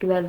12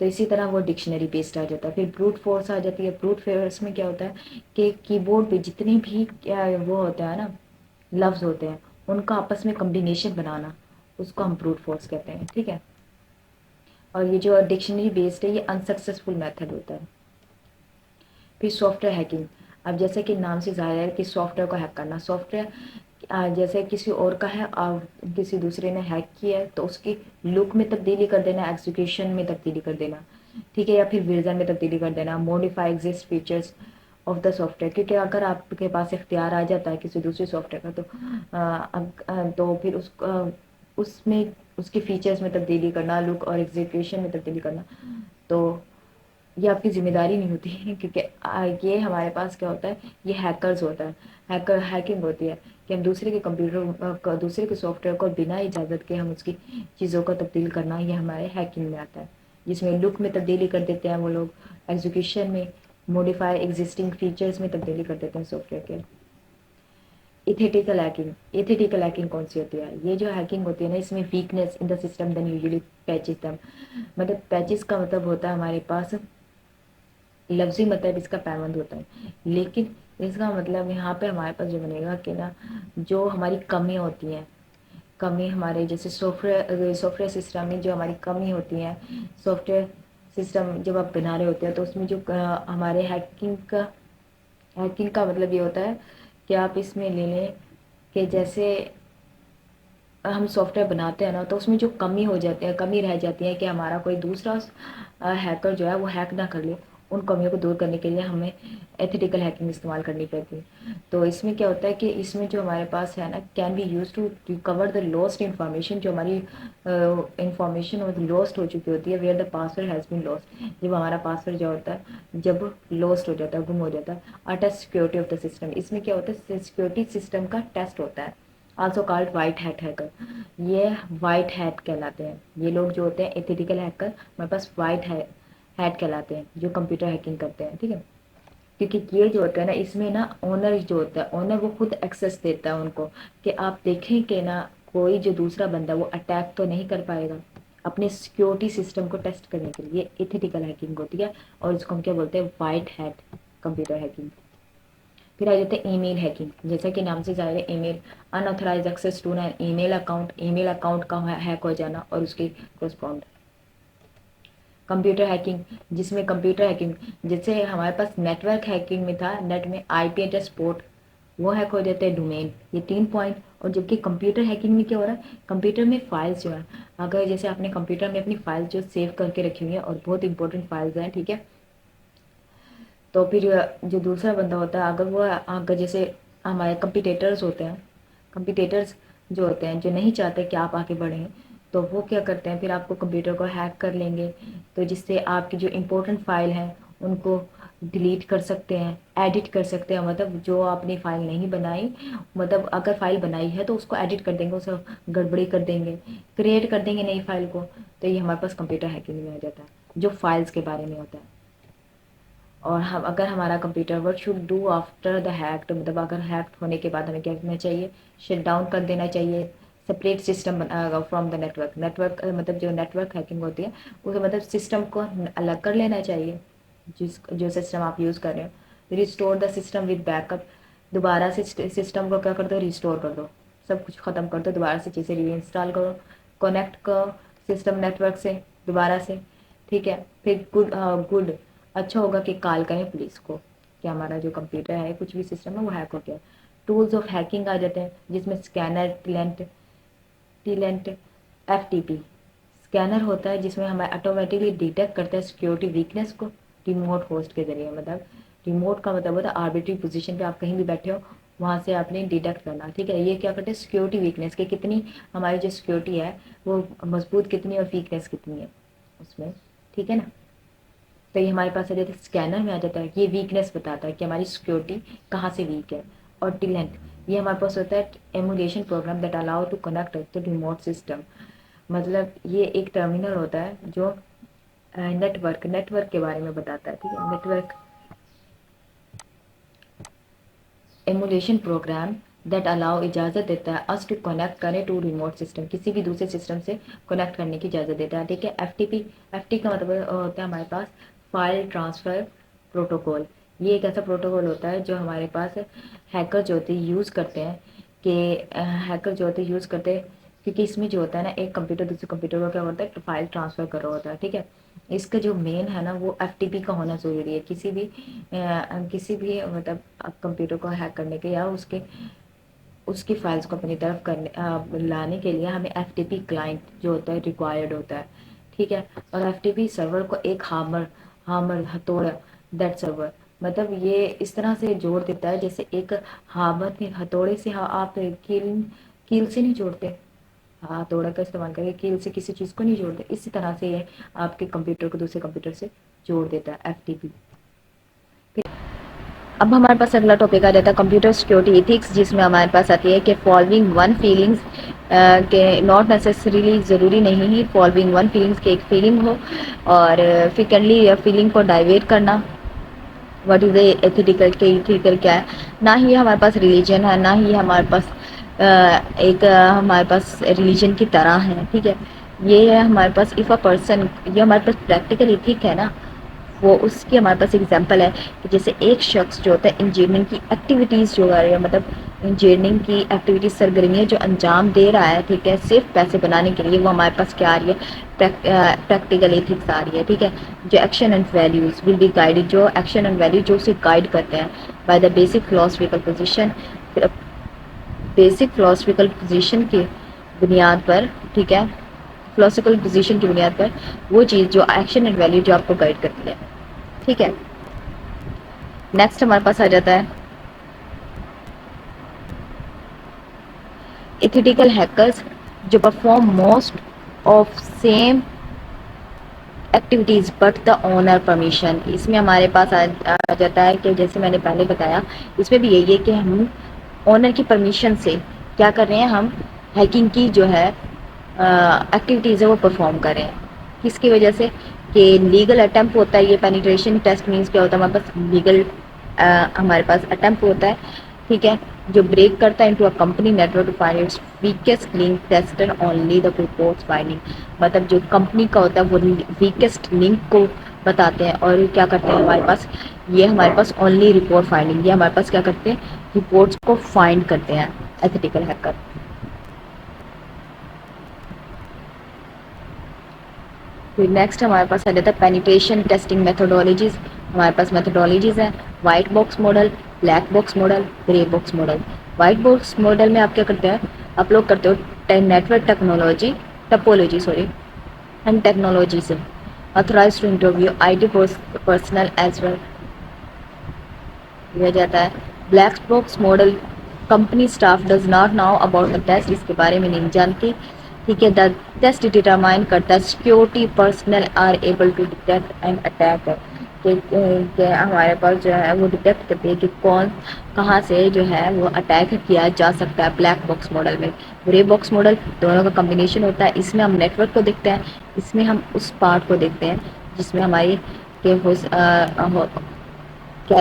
تو اسی طرح وہ ڈکشنری بیسڈ آ جاتا ہے. پھر بروٹ فورس آ جاتی ہے. بروٹ فورس میں کیا ہوتا ہے کہ کی بورڈ پہ جتنی بھی وہ ہوتا ہے نا لفظ ہوتے ہیں ان کا آپس میں کمبینیشن بنانا, اس کو ہم بروٹ فورس کہتے ہیں. ٹھیک ہے, اور یہ جو ڈکشنری بیسڈ ہے یہ انسکسیسفل میتھڈ ہوتا ہے. پھر سافٹ ویئر ہیکنگ. اب جیسے کہ نام سے ظاہر ہے کہ سافٹ ویئر کو ہیک کرنا. سافٹ ویئر جیسے کسی اور کا ہے اور کسی دوسرے نے ہیک کیا ہے تو اس کی لک میں تبدیلی کر دینا, ایکزیکیوشن میں تبدیلی کر دینا, ٹھیک ہے, یا پھر ورژن میں تبدیلی کر دینا. Modify exist features of the soft where, کیونکہ اگر آپ کے پاس اختیار آ جاتا ہے کسی دوسرے سافٹ ویئر کا تو پھر اس میں اس کے فیچرز میں تبدیلی کرنا, لک اور ایگزیکیوشن میں تبدیلی کرنا, تو یہ آپ کی ذمہ داری نہیں ہوتی ہے, کیونکہ یہ ہمارے پاس کیا ہوتا ہے, یہ ہیکرز ہوتا ہے. ہیکنگ ہوتی ہے کہ ہم دوسرے کے کمپیوٹر دوسرے کے سافٹ ویئر کو بنا اجازت کے ہم اس کی چیزوں کو تبدیل کرنا, یہ ہمارے ہیکنگ میں آتا ہے, جس میں لک میں تبدیلی کر دیتے ہیں وہ لوگ, ایگزیکیوشن میں, موڈیفائی ایگزسٹنگ فیچرز میں تبدیلی کر دیتے ہیں سافٹ ویئر کے. ایتھیٹیکل ہیکنگ. ایتھیٹیکل ہیکنگ کون سی ہوتی ہے؟ یہ جو ہیکنگ ہوتی ہے نا اس میں weakness in the system then usually patches them. مطلب پیچز کا مطلب ہوتا ہے ہمارے پاس لفظی مطلب اس کا پیمند ہوتا ہے, لیکن اس کا مطلب یہاں پہ ہمارے پاس جو بنے گا کہ نا جو ہماری کمیاں ہوتی ہیں, کمی ہمارے جیسے سافٹ ویئر سسٹم میں جو ہماری کمی ہوتی ہیں, سافٹ ویئر سسٹم جب آپ بنا رہے ہوتے ہیں تو اس میں جو ہمارے ہیکنگ کا مطلب یہ ہوتا ہے کہ آپ اس میں لے لیں کہ جیسے ہم سافٹ ویئر بناتے ہیں نا تو اس میں جو کمی ہو جاتی ہے, کمی رہ جاتی ہے کہ ہمارا کوئی دوسرا ہیکر جو ہے وہ ہیک نہ کر لے, ان کمیوں کو دور کرنے کے لیے ہمیں ایتھیٹیکل ہیکنگ استعمال کرنی پڑتی ہے. تو اس میں کیا ہوتا ہے کہ اس میں جو ہمارے پاس ہے نا can be used to recover the lost information, جو ہماری انفارمیشن لاسٹ ہو چکی ہوتی ہے, where the password has been lost, جب ہمارا پاسورڈ جو ہوتا ہے جب لاسٹ ہو جاتا ہے, گم ہو جاتا ہے. Test security of the system. اس میں کیا ہوتا ہے سیکورٹی سسٹم کا ٹیسٹ ہوتا ہے, also called white hat hacker. یہ وائٹ ہیٹ کہلاتے ہیں. یہ لوگ جو ہوتے ہیں ایتھیٹیکل ہیکر ہمارے پاس وائٹ ہیٹ کہلاتے ہیں جو کمپیوٹر ہیکنگ کرتے ہیں. ٹھیک ہے, کیونکہ یہ جو ہوتا ہے نا اس میں نا اونر جو ہوتا ہے, اونر وہ خود ایکسیس دیتا ہے ان کو کہ آپ دیکھیں کہ نا کوئی جو دوسرا بندہ وہ اٹیک تو نہیں کر پائے گا اپنے سیکیورٹی سسٹم کو ٹیسٹ کرنے کے لیے. ایتھیٹیکل ہیکنگ ہوتی ہے اور اس کو ہم کیا بولتے ہیں وائٹ ہیٹ کمپیوٹر ہیکنگ. پھر آ جاتے ہیں ای میل ہیکنگ. جیسا کہ نام سے ظاہر ہے email, unauthorized access to email account, email account کا ہیک ہو جانا اور اس کے کرسپونڈ. کمپیوٹر ہیکنگ, جس میں کمپیوٹر ہیکنگ جیسے ہمارے پاس نیٹ ورک ہیکنگ میں تھا, نیٹ میں آئی پی ایڈریس پورٹ وہ ہیک ہو جاتے ہیں, ڈومین, یہ 3 پوائنٹ. اور جبکہ کمپیوٹر ہیکنگ میں کیا ہو رہا ہے, کمپیوٹر میں فائلس جو ہیں, اگر جیسے اپنے کمپیوٹر میں اپنی فائل جو سیو کر کے رکھی ہوئی ہیں اور بہت امپورٹنٹ فائلز ہیں, ٹھیک ہے, تو پھر جو دوسرا بندہ ہوتا ہے اگر جیسے ہمارے کمپیٹیٹرز ہوتے ہیں, کمپیٹیٹرز جو ہوتے ہیں جو نہیں چاہتے کہ آپ آگے بڑھیں, تو وہ کیا کرتے ہیں پھر آپ کو کمپیوٹر کو ہیک کر لیں گے, تو جس سے آپ کی جو امپورٹنٹ فائل ہیں ان کو ڈیلیٹ کر سکتے ہیں, ایڈٹ کر سکتے ہیں. مطلب جو آپ نے فائل نہیں بنائی, مطلب اگر فائل بنائی ہے تو اس کو ایڈٹ کر دیں گے, اسے گڑبڑی کر دیں گے, کریٹ کر دیں گے نئی فائل کو. تو یہ ہمارے پاس کمپیوٹر ہیکنگ میں آ جاتا ہے جو فائلز کے بارے میں ہوتا ہے. اور اگر ہمارا computer work should do after the heck, مطلب اگر ہیک ہونے کے بعد ہمیں کیا کرنا چاہیے, شٹ ڈاؤن کر دینا چاہیے, separate system from the network. Network مطلب جو نیٹورک ہیکنگ ہوتی ہے اسے مطلب سسٹم کو الگ کر لینا چاہیے, جو سسٹم آپ یوز کر رہے ہو. Restore the system with backup, دوبارہ سے سسٹم کو کیا کر دو, ریسٹور کر دو, سب کچھ ختم کر دو, دوبارہ سے چیزیں ری انسٹال کرو, کنیکٹ کرو سسٹم نیٹورک سے دوبارہ سے. ٹھیک ہے, پھر گڈ اچھا ہوگا کہ کال کریں پولیس کو کہ ہمارا جو کمپیوٹر ہے کچھ بھی سسٹم ہے وہ ہیک ہو گیا. ٹولز آف ہیکنگ آ جاتے ہیں جس میں scanner, telnet, F T P. Scanner ہوتا ہے جس میں ہمیں آٹومیٹکلی ڈیٹیکٹ کرتا ہے سیکورٹی ویکنیس کو ریموٹ ہوسٹ کے ذریعے. مطلب ریموٹ کا مطلب ہوتا ہے آربیٹری پوزیشن پہ آپ کہیں بھی بیٹھے ہو وہاں سے آپ نے ڈیٹیکٹ کرنا. ٹھیک ہے, یہ کیا کرتے ہیں سیکورٹی ویکنیس کہ کتنی ہماری جو سیکورٹی ہے وہ مضبوط کتنی اور ویکنیس کتنی ہے اس میں. ٹھیک ہے نا, تو یہ ہمارے پاس آ جاتا ہے اسکینر میں آ جاتا ہے, یہ ویکنیس بتاتا ہے کہ ہماری سیکورٹی کہاں سے ویک ہے. اور ٹیلنٹ, یہ ہمارے پاس ہوتا ہے emulation program that allow to connect to remote system. مطلب یہ ایک ٹرمینل ہوتا ہے جو نیٹورک کے بارے میں بتاتا ہے. ٹھیک ہے, نیٹورک ایمولیشن پروگرام دیٹ الاؤ اجازت دیتا ہے اس ٹو کنیکٹ کریں ٹو ریموٹ سسٹم، کسی بھی دوسرے سسٹم سے کنیکٹ کرنے کی اجازت دیتا ہے. ٹھیک ہے. F T P, F T کا مطلب ہوتا ہے ہمارے پاس فائل ٹرانسفر پروٹوکول. یہ ایک ایسا پروٹوکول ہوتا ہے جو ہمارے پاس ہیکر جو ہوتے ہیں یوز کرتے ہیں، کہ ہیکر جو ہوتے ہیں یوز کرتے ہیں، کیونکہ اس میں جو ہوتا ہے نا ایک کمپیوٹر دوسرے کمپیوٹر کو کیا ہوتا ہے فائل ٹرانسفر کر رہا ہوتا ہے. ٹھیک ہے. اس کا جو مین ہے نا وہ ایف ٹی پی کا ہونا ضروری ہے. کسی بھی مطلب کمپیوٹر کو ہیک کرنے کے یا اس کی فائلز کو اپنی طرف لانے کے لیے ہمیں ایف ٹی پی کلائنٹ جو ہوتا ہے ریکوائرڈ ہوتا ہے. ٹھیک ہے. اور ایف ٹی پی سرور کو ایک ہامر ہتھوڑا دیٹ سرور، مطلب یہ اس طرح سے جوڑ دیتا ہے جیسے ایک ہامر ہتھوڑے سے آپ کیل سے نہیں جوڑتے، ہتھوڑا کا استعمال کر کے کیل سے کسی چیز کو نہیں جوڑتے، اسی طرح سے یہ آپ کے کمپیوٹر کو دوسرے کمپیوٹر سے جوڑ دیتا ہے ایف ٹی پی. اب ہمارے پاس اگلا ٹاپک آ جاتا ہے کمپیوٹر سیکورٹی ایتھکس، جس میں ہمارے پاس آتی ہے کہ فالوئنگ ون فیلنگس کہ ناٹ نیسسریلی ضروری نہیں ہے فالوئنگ ون فیلنگس کے ایک فیلنگ ہو، اور فیکنڈلی یا فیلنگ کو ڈائیورٹ کرنا. واٹ از اے ایتھیکل کہ ایتھیکل کیا ہے؟ نہ ہی ہمارے پاس ریلیجن ہے، نہ ہی ہمارے پاس ایک ہمارے پاس ریلیجن کی طرح ہے. ٹھیک ہے. یہ ہے ہمارے پاس اف اے پرسن، یہ ہمارے پاس پریکٹیکل ایتھک ہے نا، وہ اس کی ہمارے پاس ایگزامپل ہے کہ جیسے ایک شخص جو ہوتا ہے انجینئرنگ کی ایکٹیویٹیز جو آ رہی ہے، مطلب انجینئرنگ کی ایکٹیویٹیز سرگرمیاں جو انجام دے رہا ہے، ٹھیک ہے، صرف پیسے بنانے کے لیے، وہ ہمارے پاس کیا آ رہی ہے پریکٹیکل ایتھکس آ رہی ہے. ٹھیک ہے. جو action and values will be guided, جو ایکشن اینڈ ویلیو جو اسے گائیڈ کرتے ہیں by the basic philosophical position, basic philosophical position کی بنیاد پر. ٹھیک ہے. فلاسفیکل پوزیشن کی بنیاد پر وہ چیز جو ایکشن اینڈ ویلیو جو آپ کو گائیڈ کرتی ہے. ٹھیک ہے. نیکسٹ ہمارے پاس آ جاتا ہے ایتھیکل ہیکرز جو perform most of same activities but the owner permission. اس میں ہمارے پاس آ جاتا ہے کہ جیسے میں نے پہلے بتایا، اس میں بھی یہی ہے کہ ہم اونر کی پرمیشن سے کیا کر رہے ہیں، ہم ہیکنگ کی جو ہے ایکٹیویٹیز ہے وہ پرفارم کر رہے ہیں. کس کی وجہ سے؟ کہ لیگل اٹیمپٹ ہوتا ہے. یہ پینیٹریشن ٹیسٹ مینس کیا ہوتا ہے، ہمارے پاس لیگل ہمارے پاس اٹیمپٹ ہوتا ہے. ٹھیک ہے. جو بریک کرتا ہے into a company network to find its weakest link tested only the reports finding. مطلب جو کمپنی کا ہوتا ہے وہ ویکسٹ لنک کو بتاتے ہیں، اور کیا کرتے ہیں ہمارے پاس، یہ ہمارے پاس اونلی رپورٹ فائنڈنگ، یہ ہمارے پاس کیا کرتے ہیں رپورٹس کو فائنڈ کرتے ہیں ایتھیکل ہیکر. پھر نیکسٹ ہمارے پاس آ جاتا ہے پینیٹریشن ٹیسٹنگ میتھڈولوجیز. ہمارے پاس میتھڈولوجیز ہیں white box model, black box model, grey box model. White box model میں آپ کیا کرتے ہیں، آپ لوگ کرتے ہو network technology topology and technology سے authorized to interview IT personnel as well دیا جاتا ہے. Black box model company staff does not know about the test, اس کے بارے میں نہیں جانتی. ٹھیک ہے. دا ٹیسٹ ڈیٹرمائن کرتا ہے security personnel are able to detect and attack, کہ ہمارے پاس جو ہے وہ ڈیٹیکٹ کرتے ہیں کہ کون کہاں سے جو ہے وہ اٹیک کیا جا سکتا ہے. بلیک باکس ماڈل میں گرے باکس ماڈل دونوں کا کمبینیشن ہوتا ہے. اس میں ہم نیٹ ورک کو دیکھتے ہیں، اس میں ہم اس پارٹ کو دیکھتے ہیں جس میں ہماری کیا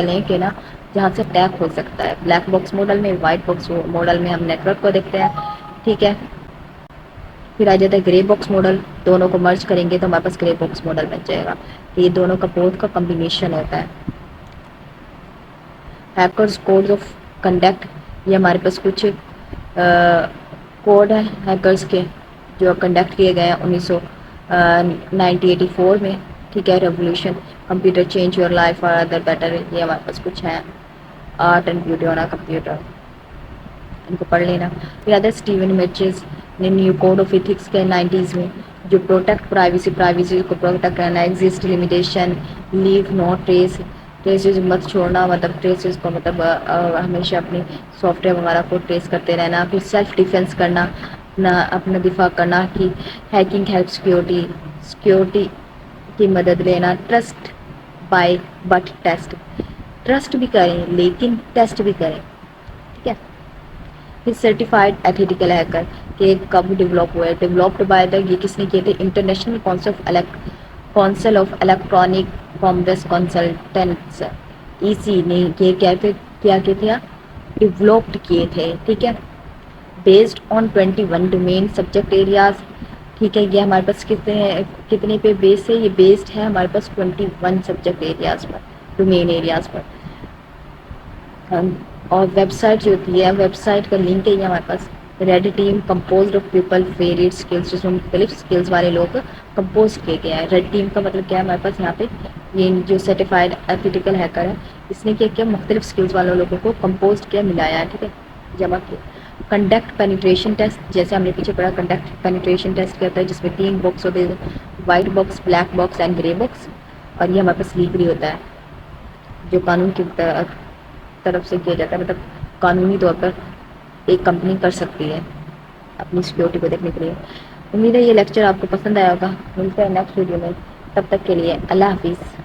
لیں کہ نا جہاں سے اٹیک ہو سکتا ہے. بلیک باکس ماڈل میں، وائٹ باکس ماڈل میں ہم نیٹ ورک کو دیکھتے ہیں. ٹھیک ہے. پھر آ جاتا ہے گرے باکس ماڈل، دونوں کو مرج کریں گے تو ہمارے پاس گرے باکس ماڈل بن جائے گا. یہ دونوں کا بوتھ کا کمبینیشن ہوتا ہے. ہیکرز کوڈ آف کنڈکٹ، یہ ہمارے پاس کچھ کوڈ ہیں ہیکرز کے جو کنڈکٹ کیے گئے ہیں 1984 میں. ٹھیک ہے. Revolution computer change your life for other better, یہ ہمارے پاس کچھ ہیں. Art and beauty on computer, ان کو پڑھ لینا. پھر آتا ہے اسٹیون میچز نے نیو کوڈ آف ایتھکس کے 90s میں جو پروٹیکٹ پرائیویسی کو پروٹیکٹ کرنا. Exist limitation leave no traces مت چھوڑنا، مطلب ٹریسز کو مطلب ہمیشہ اپنی سافٹ ویئر وغیرہ کو ٹریس کرتے رہنا. پھر سیلف ڈیفینس کرنا، اپنا دفاع کرنا کہ ہیکنگ ہیلپ سیکورٹی کی مدد لینا. Trust by but test, trust بھی کریں لیکن ٹیسٹ بھی کریں. ٹھیک ہے. پھر سرٹیفائڈ ایتھیکل ہیکر کہ کب ڈیولپ ہوئے، ڈیولپڈ بائی دا، یہ کس نے کیے تھے، international council of electronic commerce consultants EC نے یہ کیا کیا تھا، ڈیولپڈ کیے تھے، ٹھیک ہے، based on 21 domain subject areas. ٹھیک ہے، یہ ہمارے پاس کتنے پہ بیس ہے؟ یہ بیسڈ ہے ہمارے پاس 21 سبجیکٹ ایریاز پر، ڈومین ایریاز پر. اور ویب سائٹ جو ہوتی ہے، ویب سائٹ کا لنک ہے یہ ہمارے پاس. Red team composed of people varied skills, جس میں مختلف اسکلس والے لوگ کمپوز کیے گئے ہیں. ریڈ ٹیم کا مطلب کیا ہے ہمارے پاس یہاں پہ؟ یہ جو سرٹیفائڈ ایتھیکل ہیکر ہے، اس نے کیا کیا مختلف اسکلس والوں لوگوں کو کمپوز کیا، ملایا ہے، ٹھیک ہے، جمع کیا. کنڈکٹ پینیٹریشن ٹیسٹ، جیسے ہم نے پیچھے پڑھا کنڈکٹ پینیٹریشن ٹیسٹ کیا ہوتا ہے، جس میں 3 باکس ہوتے ہیں، white box, black box and grey box. اور یہ ہمارے پاس لیگلی ہوتا ہے، جو قانون کی طرف سے کیا جاتا ہے، مطلب قانونی طور پر ایک کمپنی کر سکتی ہے اپنی سیکیورٹی کو دیکھنے کے لیے. امید ہے یہ لیکچر آپ کو پسند آیا ہوگا. ملتے ہیں نیکسٹ ویڈیو میں، تب تک کے لیے اللہ حافظ.